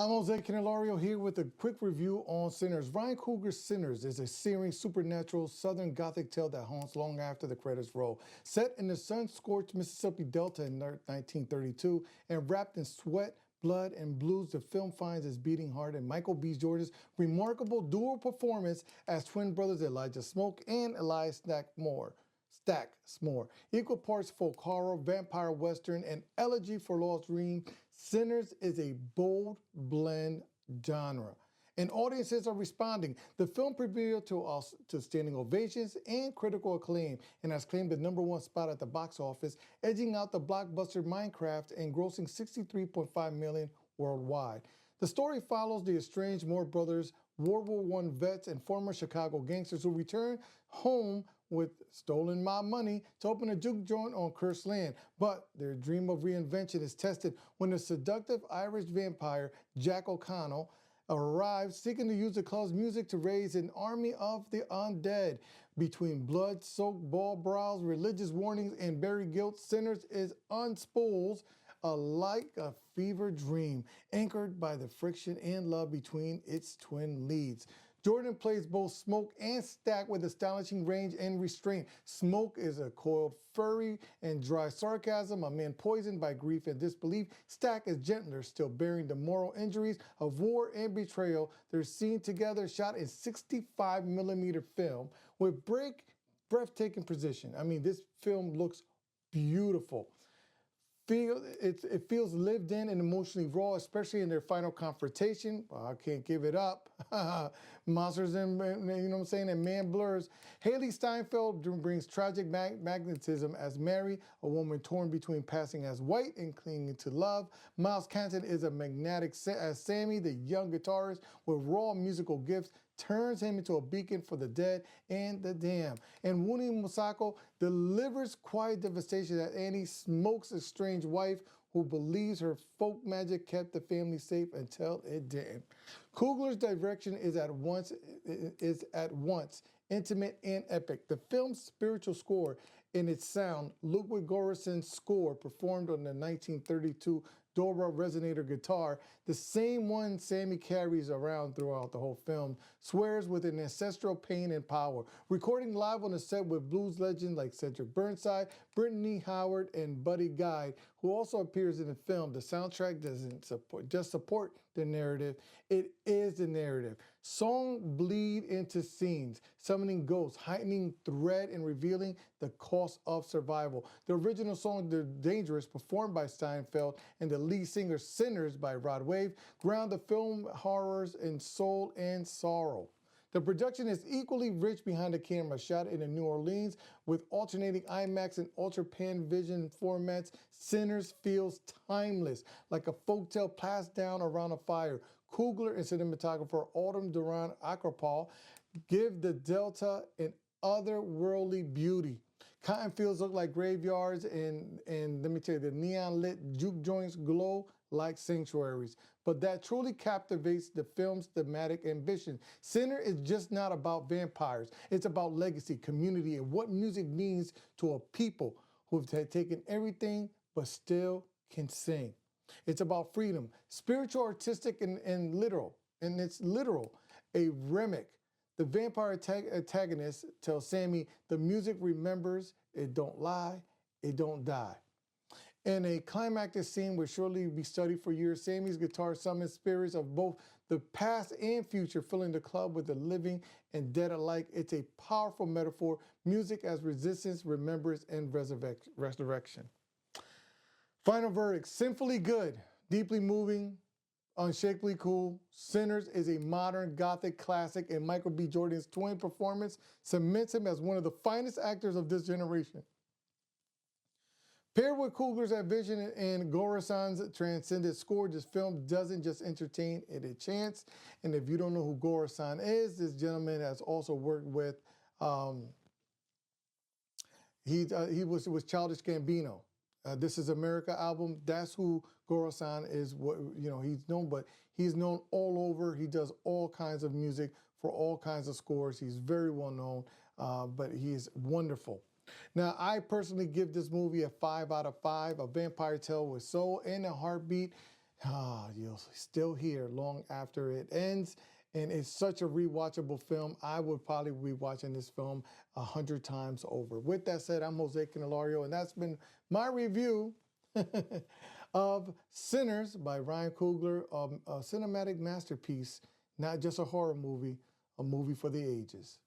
I'm Jose Candelario here with a quick review on Sinners. Ryan Coogler's Sinners is a searing, supernatural, Southern Gothic tale that haunts long after the credits roll. Set in the sun-scorched Mississippi Delta in 1932 and wrapped in sweat, blood, and blues, the film finds its beating heart in Michael B. Jordan's remarkable dual performance as twin brothers Elijah Smoke and Elias Stack-S'more. Equal parts folk horror, vampire western, and elegy for lost dreams, Sinners is a bold blend genre, and audiences are responding. The film premiered to standing ovations and critical acclaim, and has claimed the #1 spot at the box office, edging out the blockbuster Minecraft and grossing $63.5 million worldwide. The story follows the estranged Moore brothers, World War I vets and former Chicago gangsters who return home with stolen mob money to open a juke joint on cursed land. But their dream of reinvention is tested when the seductive Irish vampire Jack O'Connell arrives seeking to use the club's music to raise an army of the undead. Between blood-soaked ball brows, religious warnings, and buried guilt, Sinners is unspools like a fever dream, anchored by the friction and love between its twin leads. Jordan plays both Smoke and Stack with astonishing range and restraint. Smoke is a coiled fury and dry sarcasm, a man poisoned by grief and disbelief. Stack is gentler, still bearing the moral injuries of war and betrayal. They're seen together, shot in 65mm film with breathtaking precision. I mean, this film looks beautiful. It feels lived in and emotionally raw, especially in their final confrontation. Well, I can't give it up. Monsters and, you know what I'm saying, and man blurs. Haley Steinfeld brings tragic magnetism as Mary, a woman torn between passing as white and clinging to love. Miles Canton is a magnetic as Sammy, the young guitarist with raw musical gifts, turns him into a beacon for the dead and the damned. And Wuni Musako delivers quiet devastation as Annie Smoke's estranged wife, who believes her folk magic kept the family safe until it didn't. Coogler's direction is at once intimate and epic. The film's spiritual score in its sound, Ludwig Göransson's score performed on the 1932 Dobra resonator guitar, the same one Sammy carries around throughout the whole film, swears with an ancestral pain and power. Recording live on the set with blues legends like Cedric Burnside, Brittany Howard, and Buddy Guy, who also appears in the film. The soundtrack doesn't just support the narrative, it is the narrative. Song bleed into scenes, summoning ghosts, heightening thread and revealing the cost of survival. The original song, The Dangerous, performed by Steinfeld, and the lead singer, Sinners, by Rod Wave, ground the film horrors in soul and sorrow. The production is equally rich behind the camera, shot in New Orleans with alternating IMAX and Ultra Pan Vision formats. Sinners feels timeless, like a folktale passed down around a fire. Coogler and cinematographer Autumn Duran Akropal give the Delta an otherworldly beauty. Cotton fields look like graveyards, and let me tell you, the neon-lit juke joints glow like sanctuaries. But that truly captivates the film's thematic ambition. Sinner is just not about vampires. It's about legacy, community, and what music means to a people who've taken everything but still can sing. It's about freedom, spiritual, artistic, and literal. And it's literal. A remake. The vampire antagonist tells Sammy, the music remembers, it don't lie, it don't die. In a climactic scene which surely be studied for years, Sammy's guitar summons spirits of both the past and future, filling the club with the living and dead alike. It's a powerful metaphor, music as resistance, remembrance, and resurrection. Final verdict, sinfully good, deeply moving, unshakably cool. Sinners is a modern Gothic classic, and Michael B. Jordan's twin performance cements him as one of the finest actors of this generation. Paired with Coogler's vision and Göransson's transcendent score, this film doesn't just entertain, it enchants. And if you don't know who Göransson is, this gentleman has also worked with, he was with Childish Gambino. This Is America album, that's who Göransson is, what, you know, he's known, but he's known all over. He does all kinds of music for all kinds of scores. He's very well known, but he is wonderful. Now, I personally give this movie a 5 out of 5, a vampire tale with soul and a heartbeat. You'll still hear long after it ends. And it's such a rewatchable film. I would probably be watching this film 100 times over. With that said, I'm Jose Candelario, and that's been my review of Sinners by Ryan Coogler, a cinematic masterpiece, not just a horror movie, a movie for the ages.